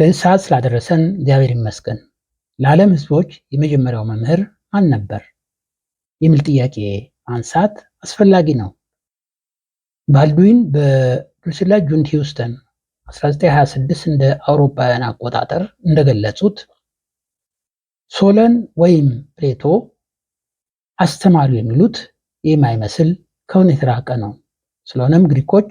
ለዚህ ሰዓት ስላደረሰን እግዚአብሔር ይመስገን። ለዓለም ሕዝቦች የመጀመሪያው መምህር ማን ነበር? የሚል ጥያቄ ማንሳት አስፈላጊ ነው። ባልዱዊን በድሩሲላ ጁን ሂውስተን 1926 እንደ አውሮፓውያን አቆጣጠር እንደገለጹት ሶለን ወይም ፕሌቶ አስተማሪው የሚሉት የማይመስል ከእውነት የራቀ ነው። ስለሆነም ግሪኮች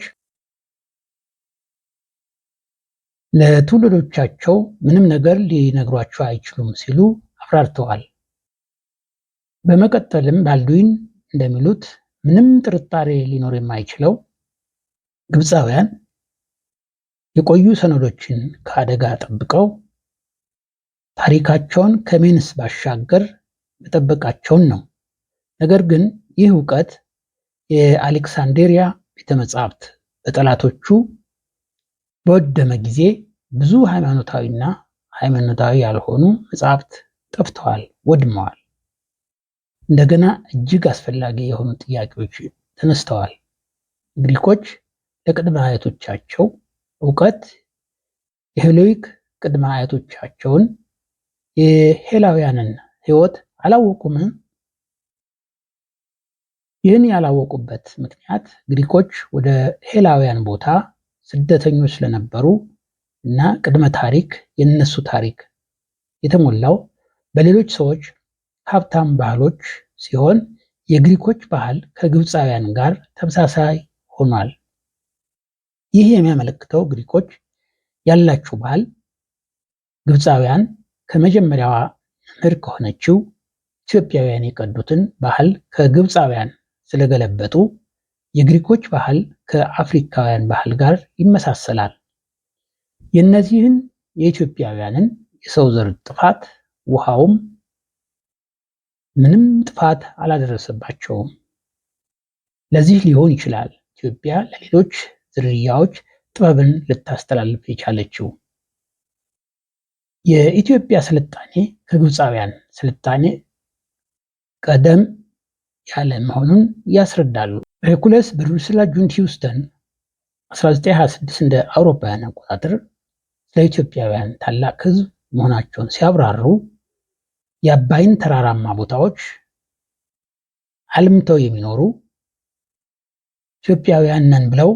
ለትውልዶቻቸው ምንም ነገር ሊነግሯቸው አይችሉም ሲሉ አብራርተዋል። በመቀጠልም ባልዱዊን እንደሚሉት ምንም ጥርጣሬ ሊኖር የማይችለው ግብፃውያን የቆዩ ሰነዶችን ከአደጋ ጠብቀው ታሪካቸውን ከሜንስ ባሻገር መጠበቃቸውን ነው። ነገር ግን ይህ እውቀት የአሌክሳንድሪያ ቤተመጻሕፍት በጠላቶቹ በወደመ ጊዜ ብዙ ሃይማኖታዊና ሃይማኖታዊ ያልሆኑ መጻሕፍት ጠፍተዋል፣ ወድመዋል። እንደገና እጅግ አስፈላጊ የሆኑ ጥያቄዎች ተነስተዋል። ግሪኮች ለቅድመ አያቶቻቸው እውቀት የሄሎይክ ቅድመ አያቶቻቸውን የሄላውያንን ሕይወት አላወቁም? ይህን ያላወቁበት ምክንያት ግሪኮች ወደ ሄላውያን ቦታ ስደተኞች ስለነበሩ እና ቅድመ ታሪክ የነሱ ታሪክ የተሞላው በሌሎች ሰዎች ሀብታም ባህሎች ሲሆን የግሪኮች ባህል ከግብፃውያን ጋር ተመሳሳይ ሆኗል። ይህ የሚያመለክተው ግሪኮች ያላቸው ባህል ግብፃውያን ከመጀመሪያዋ መምህር ከሆነችው ኢትዮጵያውያን የቀዱትን ባህል ከግብፃውያን ስለገለበጡ የግሪኮች ባህል ከአፍሪካውያን ባህል ጋር ይመሳሰላል። የእነዚህን የኢትዮጵያውያንን የሰው ዘር ጥፋት ውሃውም ምንም ጥፋት አላደረሰባቸውም። ለዚህ ሊሆን ይችላል ኢትዮጵያ ለሌሎች ዝርያዎች ጥበብን ልታስተላልፍ የቻለችው። የኢትዮጵያ ስልጣኔ ከግብፃውያን ስልጣኔ ቀደም ያለ መሆኑን ያስረዳሉ። ሄርኩለስ በድሩሲላ ጁን ሂውስተን 1926 እንደ አውሮፓውያን አቆጣጠር ስለ ኢትዮጵያውያን ታላቅ ሕዝብ መሆናቸውን ሲያብራሩ የአባይን ተራራማ ቦታዎች አልምተው የሚኖሩ ኢትዮጵያውያን ነን ብለው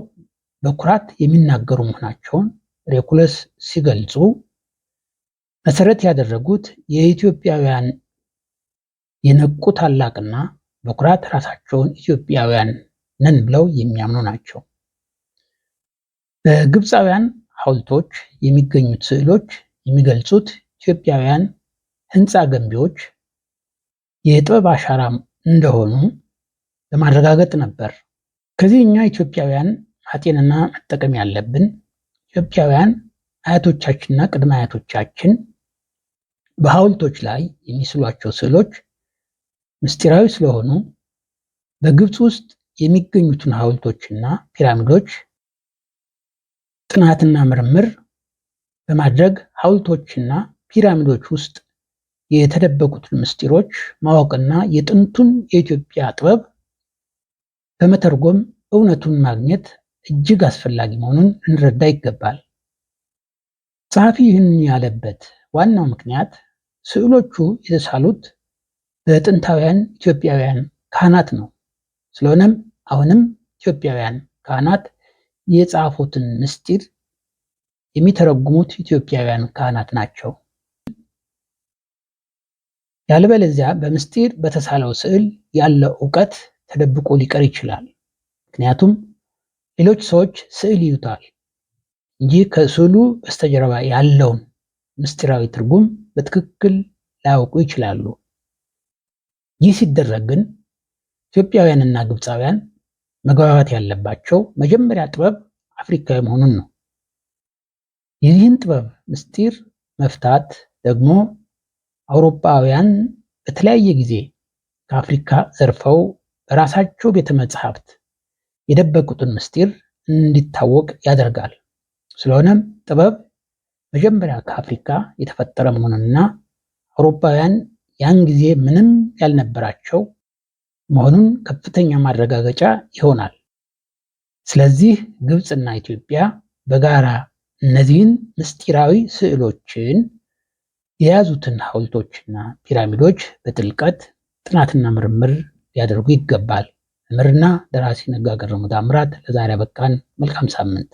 በኩራት የሚናገሩ መሆናቸውን ሄርኩለስ ሲገልጹ መሰረት ያደረጉት የኢትዮጵያውያን የነቁ ታላቅና በኩራት ራሳቸውን ኢትዮጵያውያን ነን ብለው የሚያምኑ ናቸው። በግብፃውያን ሐውልቶች የሚገኙት ስዕሎች የሚገልጹት ኢትዮጵያውያን ሕንፃ ገንቢዎች የጥበብ አሻራ እንደሆኑ ለማረጋገጥ ነበር። ከዚህ እኛ ኢትዮጵያውያን ማጤንና መጠቀም ያለብን ኢትዮጵያውያን አያቶቻችንና ቅድመ አያቶቻችን በሐውልቶች ላይ የሚስሏቸው ስዕሎች ምስጢራዊ ስለሆኑ በግብፅ ውስጥ የሚገኙትን ሐውልቶችና ፒራሚዶች ጥናትና ምርምር በማድረግ ሐውልቶችና ፒራሚዶች ውስጥ የተደበቁትን ምስጢሮች ማወቅና የጥንቱን የኢትዮጵያ ጥበብ በመተርጎም እውነቱን ማግኘት እጅግ አስፈላጊ መሆኑን ልንረዳ ይገባል። ጸሐፊ ይህን ያለበት ዋናው ምክንያት ስዕሎቹ የተሳሉት በጥንታውያን ኢትዮጵያውያን ካህናት ነው። ስለሆነም አሁንም ኢትዮጵያውያን ካህናት የጻፉትን ምስጢር የሚተረጉሙት ኢትዮጵያውያን ካህናት ናቸው። ያለበለዚያ በምስጢር በተሳለው ስዕል ያለው ዕውቀት ተደብቆ ሊቀር ይችላል። ምክንያቱም ሌሎች ሰዎች ስዕል ይዩታል እንጂ ከስዕሉ በስተጀርባ ያለውን ምስጢራዊ ትርጉም በትክክል ላያውቁ ይችላሉ። ይህ ሲደረግ ግን ኢትዮጵያውያንና ግብፃውያን መግባባት ያለባቸው መጀመሪያ ጥበብ አፍሪካዊ መሆኑን ነው። የዚህን ጥበብ ምስጢር መፍታት ደግሞ አውሮፓውያን በተለያየ ጊዜ ከአፍሪካ ዘርፈው በራሳቸው ቤተ መጻሕፍት የደበቁትን ምስጢር እንዲታወቅ ያደርጋል። ስለሆነም ጥበብ መጀመሪያ ከአፍሪካ የተፈጠረ መሆኑንና አውሮፓውያን ያን ጊዜ ምንም ያልነበራቸው መሆኑን ከፍተኛ ማረጋገጫ ይሆናል። ስለዚህ ግብፅና ኢትዮጵያ በጋራ እነዚህን ምስጢራዊ ስዕሎችን የያዙትን ሐውልቶችና ፒራሚዶች በጥልቀት ጥናትና ምርምር ሊያደርጉ ይገባል። መምህርና ደራሲ ነጋ ገረሙ ታምራት ለዛሬ አበቃን። መልካም ሳምንት።